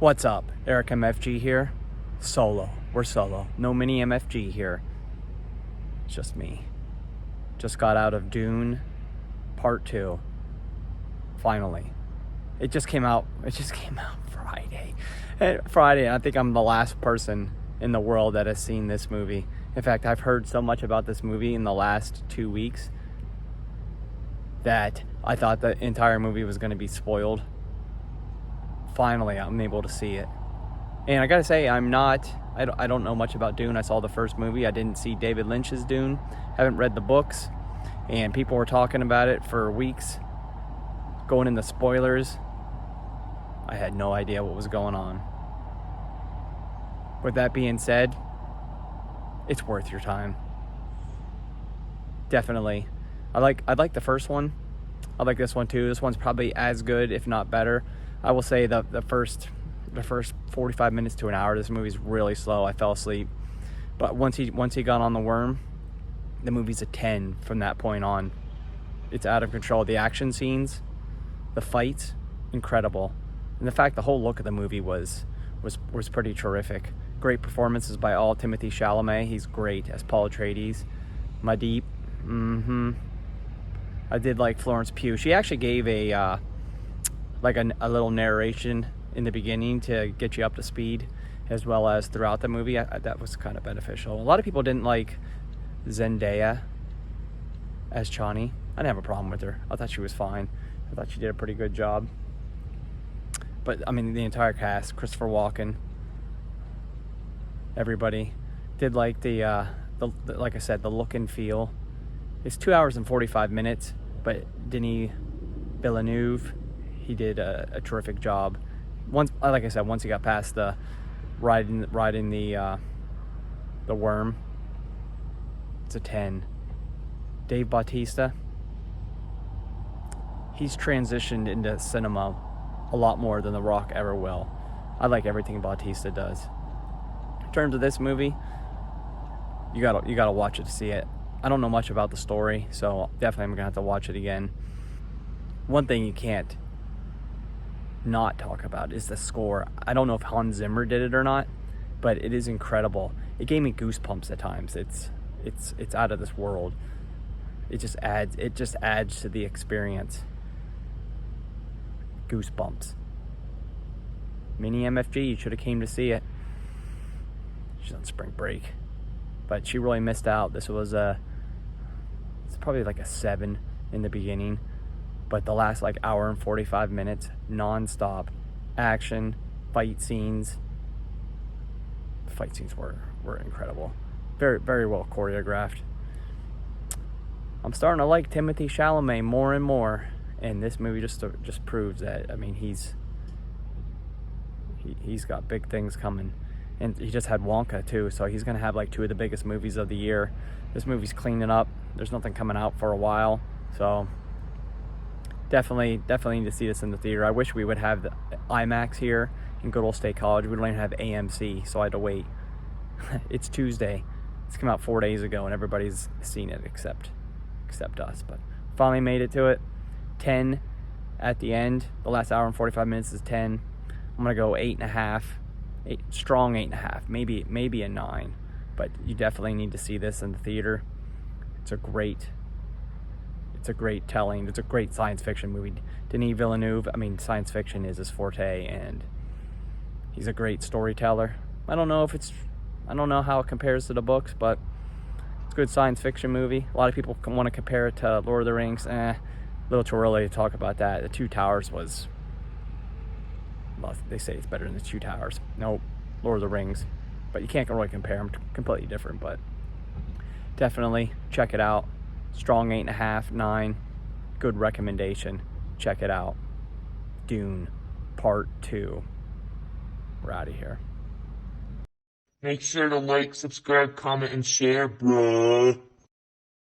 What's up? Eric MFG here. Solo. We're solo. No mini MFG here. It's just me. Just got out of Dune Part 2. Finally. It just came out Friday. Friday. I think I'm the last person in the world that has seen this movie. In fact, I've heard so much about this movie in the last 2 weeks that I thought the entire movie was going to be spoiled. Finally, I'm able to see it. And I gotta say, I don't know much about Dune. I saw the first movie. I didn't see David Lynch's Dune. Haven't read the books. And people were talking about it for weeks. Going in the spoilers. I had no idea what was going on. With that being said, it's worth your time. Definitely. I like the first one. I like this one too. This one's probably as good, if not better. I will say the first 45 minutes to an hour, this movie's really slow. I fell asleep. But once he got on the worm, the movie's a 10 from that point on. It's out of control. The action scenes, the fights, incredible. And the fact the whole look of the movie was pretty terrific. Great performances by all. Timothée Chalamet, he's great as Paul Atreides. Madip, I did like Florence Pugh. She actually gave a little narration in the beginning to get you up to speed, as well as throughout the movie. That was kind of beneficial. A lot of people didn't like Zendaya as Chani. I didn't have a problem with her. I thought she was fine. I thought she did a pretty good job. But I mean, the entire cast, Christopher Walken, everybody did like the like I said, the look and feel. It's 2 hours and 45 minutes, but Denis Villeneuve, he did a terrific job. Like I said, once he got past the riding the worm, it's a 10. Dave Bautista, he's transitioned into cinema a lot more than The Rock ever will. I like everything Bautista does. In terms of this movie, you gotta watch it to see it. I don't know much about the story, so definitely I'm gonna have to watch it again. One thing you can't not talk about is the score. I don't know if Hans Zimmer did it or not, but it is incredible. It gave me goosebumps at times. It's out of this world. It just adds to the experience. Goosebumps. Mini MFG, you should have came to see it. She's on spring break, but she really missed out. This was it's probably like a 7 in the beginning. But the last hour and 45 minutes, non-stop action, fight scenes. The fight scenes were incredible. Very, very well choreographed. I'm starting to like Timothée Chalamet more and more. And this movie just proves that. I mean, he's got big things coming. And he just had Wonka too, so he's going to have 2 of the biggest movies of the year. This movie's cleaning up. There's nothing coming out for a while. So definitely need to see this in the theater. I wish we would have the IMAX here in good old State College. We don't even have AMC, so I had to wait. It's Tuesday. It's come out 4 days ago, and everybody's seen it except us. But finally made it to it. 10 at the end. The last hour and 45 minutes is 10. I'm gonna go 8.5. Strong 8.5. Maybe a 9. But you definitely need to see this in the theater. It's a great telling. It's a great science fiction movie. Denis Villeneuve, I mean, science fiction is his forte, and he's a great storyteller. I don't know how it compares to the books, but it's a good science fiction movie. A lot of people want to compare it to Lord of the Rings. A little too early to talk about that. The Two Towers was, well, they say it's better than the Two Towers. Nope, Lord of the Rings. But you can't really compare them. Completely different, but definitely check it out. Strong 8.5, 9. Good recommendation. Check it out. Dune Part 2. We're out of here. Make sure to like, subscribe, comment, and share, bruh.